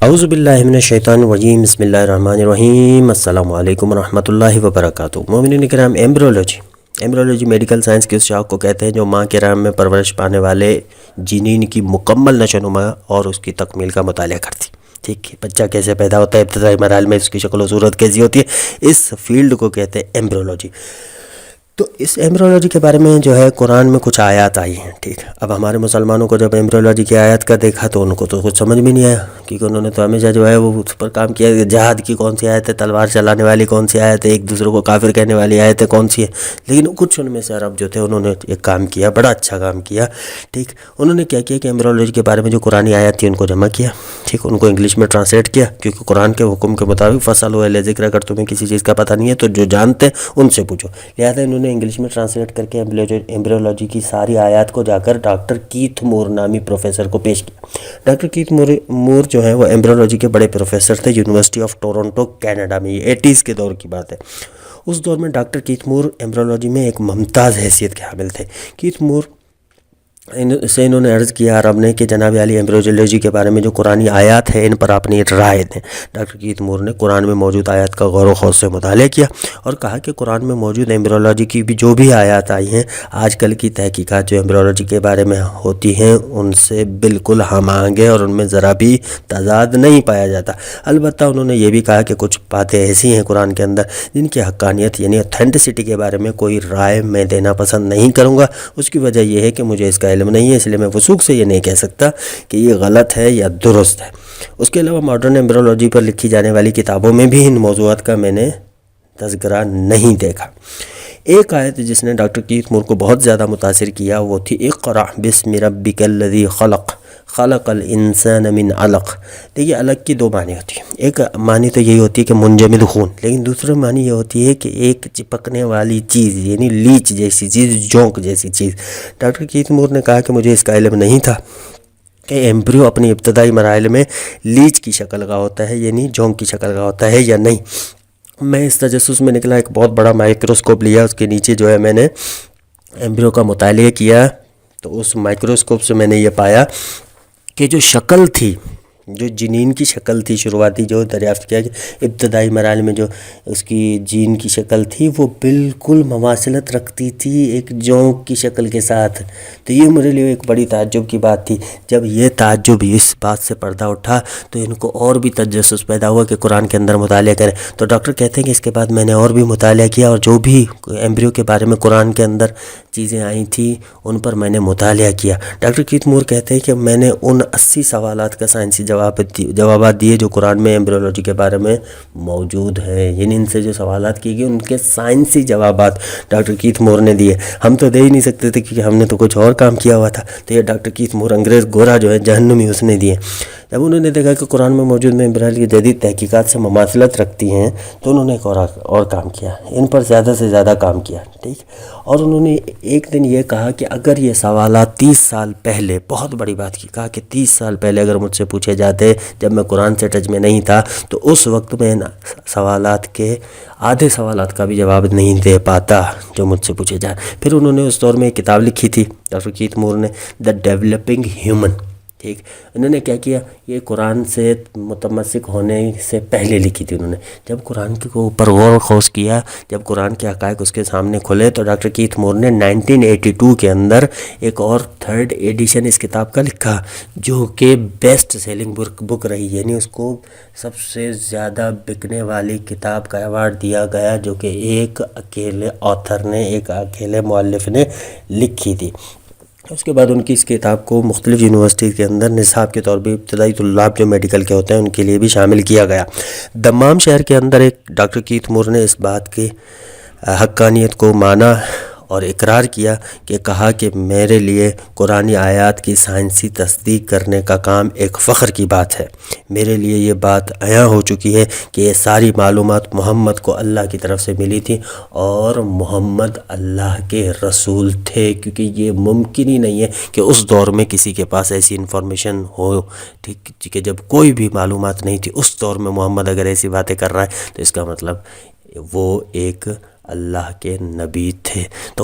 اعوذ باللہ من الشیطان الرجیم، بسم اللہ الرحمن الرحیم۔ السلام علیکم ورحمۃ اللہ وبرکاتہ۔ مومنین کرام، ایمبریولوجی میڈیکل سائنس کی اس شاخ کو کہتے ہیں جو ماں کے رحم میں پرورش پانے والے جنین کی مکمل نشو و نما اور اس کی تکمیل کا مطالعہ کرتی۔ ٹھیک ہے، بچہ کیسے پیدا ہوتا ہے، ابتدائی مراحل میں اس کی شکل و صورت کیسی ہوتی ہے، اس فیلڈ کو کہتے ہیں ایمبریولوجی۔ تو اس ایمبریولوجی کے بارے میں جو ہے قرآن میں کچھ آیات آئی ہیں۔ ٹھیک، اب ہمارے مسلمانوں کو جب ایمبریولوجی کی آیات کا دیکھا تو ان کو تو کچھ سمجھ بھی نہیں آیا، کیونکہ انہوں نے تو ہمیشہ جو ہے وہ اس پر کام کیا کہ جہاد کی کون سی آیت ہے، تلوار چلانے والی کون سی آیت ہے، ایک دوسرے کو کافر کہنے والی آیت ہے کون سی ہے۔ لیکن کچھ ان میں سے عرب جو تھے انہوں نے ایک کام کیا، بڑا اچھا کام کیا۔ ٹھیک، انہوں نے کیا کیا کہ ایمبریولوجی کے بارے میں جو قرآنی آیات تھی ان کو جمع کیا، ٹھیک، ان کو انگلش میں ٹرانسلیٹ کیا، کیونکہ قرآن کے حکم کے مطابق فَاسْأَلُوا أَهْلَ الذِّكْرِ، اگر تمہیں کسی چیز کا پتہ نہیں ہے تو جو جانتے ہیں ان سے پوچھو۔ لہٰذا انہوں نے انگلش میں ٹرانسلیٹ کر کے ایمبریولوجی کی ساری آیات کو جا کر ڈاکٹر کیتھ مور نامی پروفیسر کو پیش کیا۔ ڈاکٹر کیتھ مور جو ہے وہ ایمبریولوجی کے بڑے پروفیسر تھے یونیورسٹی آف ٹورنٹو کینیڈا میں، یہ 80s کے دور کی بات ہے۔ اس دور میں ڈاکٹر کیتھ مور ایمبریولوجی میں ایک ممتاز حیثیت کے حامل تھے۔ کیتھ مور سے انہوں نے عرض کیا عرب نے کہ جناب علی، ایمبریولوجی کے بارے میں جو قرآنی آیات ہیں ان پر اپنی رائے دیں۔ ڈاکٹر کیتھ مور نے قرآن میں موجود آیات کا غور و خوض سے مطالعہ کیا اور کہا کہ قرآن میں موجود ایمبریولوجی کی بھی جو بھی آیات آئی ہیں، آج کل کی تحقیقات جو ایمبریولوجی کے بارے میں ہوتی ہیں ان سے بالکل ہم آہنگ ہیں اور ان میں ذرا بھی تضاد نہیں پایا جاتا۔ البتہ انہوں نے یہ بھی کہا کہ کچھ باتیں ایسی ہیں قرآن کے اندر جن کی حقانیت یعنی اوتھینٹسٹی کے بارے میں کوئی رائے میں دینا پسند نہیں کروں گا۔ اس کی وجہ یہ ہے کہ مجھے اس کا علم نہیں ہے، اس لیے میں وثوق سے یہ نہیں کہہ سکتا کہ یہ غلط ہے یا درست ہے۔ اس کے علاوہ ماڈرن ایمبریولوجی پر لکھی جانے والی کتابوں میں بھی ان موضوعات کا میں نے تذکرہ نہیں دیکھا۔ ایک آیت جس نے ڈاکٹر کیتھ مور کو بہت زیادہ متاثر کیا وہ تھی اقرأ بسم ربک الذی خلق خلق الانسان من علق۔ دیکھیے، علق کی دو معنی ہوتی ہیں، ایک معنی تو یہی ہوتی ہے کہ منجمد خون، لیکن دوسرا معنی یہ ہوتی ہے کہ ایک چپکنے والی چیز یعنی لیچ جیسی چیز، جونک جیسی چیز۔ ڈاکٹر کیتھ مور نے کہا کہ مجھے اس کا علم نہیں تھا کہ ایمبریو اپنی ابتدائی مراحل میں لیچ کی شکل کا ہوتا ہے یعنی جونک کی شکل کا ہوتا ہے یا نہیں۔ میں اس تجسس میں نکلا، ایک بہت بڑا مائکروسکوپ لیا، اس کے نیچے جو ہے میں نے ایمبریو کا مطالعہ کیا، تو اس مائکروسکوپ سے میں نے یہ پایا کہ جو شکل تھی، جو جنین کی شکل تھی شروعاتی جو دریافت کیا کہ ابتدائی مراحل میں جو اس کی جین کی شکل تھی وہ بالکل مماثلت رکھتی تھی ایک جونک کی شکل کے ساتھ۔ تو یہ میرے لیے ایک بڑی تعجب کی بات تھی۔ جب یہ تعجب اس بات سے پردہ اٹھا تو ان کو اور بھی تجسس پیدا ہوا کہ قرآن کے اندر مطالعہ کریں۔ تو ڈاکٹر کہتے ہیں کہ اس کے بعد میں نے اور بھی مطالعہ کیا اور جو بھی ایمبریو کے بارے میں قرآن کے اندر چیزیں آئی تھیں ان پر میں نے مطالعہ کیا۔ ڈاکٹر کیتھ مور کہتے ہیں کہ میں نے ان 80 سوالات کا سائنسی جوابات دیے جو قرآن میں ایمبریولوجی کے بارے میں موجود ہیں، یعنی ان سے جو سوالات کیے گئے ان کے سائنسی جوابات ڈاکٹر کیتھ مور نے دیے۔ ہم تو دے ہی نہیں سکتے تھے کیونکہ ہم نے تو کچھ اور کام کیا ہوا تھا، تو یہ ڈاکٹر کیتھ مور انگریز گورا جو ہے جہنمی اس نے دیے۔ جب انہوں نے دیکھا کہ قرآن میں موجود میں ایمبریولوجی کی جدید تحقیقات سے مماثلت رکھتی ہیں تو انہوں نے ایک اور کام کیا، ان پر زیادہ سے زیادہ کام کیا، ٹھیک، اور انہوں نے ایک دن یہ کہا کہ اگر یہ سوالات 30 سال پہلے، بہت بڑی بات کی، کہا کہ 30 سال پہلے اگر مجھ سے پوچھے جاتے جب میں قرآن سے ٹچ میں نہیں تھا تو اس وقت میں سوالات کے آدھے سوالات کا بھی جواب نہیں دے پاتا جو مجھ سے پوچھے جائیں۔ پھر انہوں نے اس دور میں ایک کتاب لکھی تھی ڈاکٹر کیتھ مور نے، دا ڈیولپنگ ہیومن، ٹھیک۔ انہوں نے کیا کیا، یہ قرآن سے متمسک ہونے سے پہلے لکھی تھی انہوں نے۔ جب قرآن کے اوپر غور و خوض کیا، جب قرآن کے حقائق اس کے سامنے کھلے تو ڈاکٹر کیتھ مور نے 1982 کے اندر ایک اور 3rd ایڈیشن اس کتاب کا لکھا جو کہ بیسٹ سیلنگ بک رہی، یعنی اس کو سب سے زیادہ بکنے والی کتاب کا ایوارڈ دیا گیا جو کہ ایک اکیلے آتھر نے، ایک اکیلے مؤلف نے لکھی تھی۔ اس کے بعد ان کی اس کتاب کو مختلف یونیورسٹی کے اندر نصاب کے طور پہ ابتدائی طلاب جو میڈیکل کے ہوتے ہیں ان کے لیے بھی شامل کیا گیا۔ دمام شہر کے اندر ایک ڈاکٹر کیتھ مور نے اس بات کی حقانیت کو مانا اور اقرار کیا کہ کہا کہ میرے لیے قرآنی آیات کی سائنسی تصدیق کرنے کا کام ایک فخر کی بات ہے۔ میرے لیے یہ بات عیاں ہو چکی ہے کہ یہ ساری معلومات محمد کو اللہ کی طرف سے ملی تھی اور محمد اللہ کے رسول تھے، کیونکہ یہ ممکن ہی نہیں ہے کہ اس دور میں کسی کے پاس ایسی انفارمیشن ہو، ٹھیک، کہ جب کوئی بھی معلومات نہیں تھی اس دور میں محمد اگر ایسی باتیں کر رہا ہے تو اس کا مطلب وہ ایک اللہ کے نبی تھے۔ تو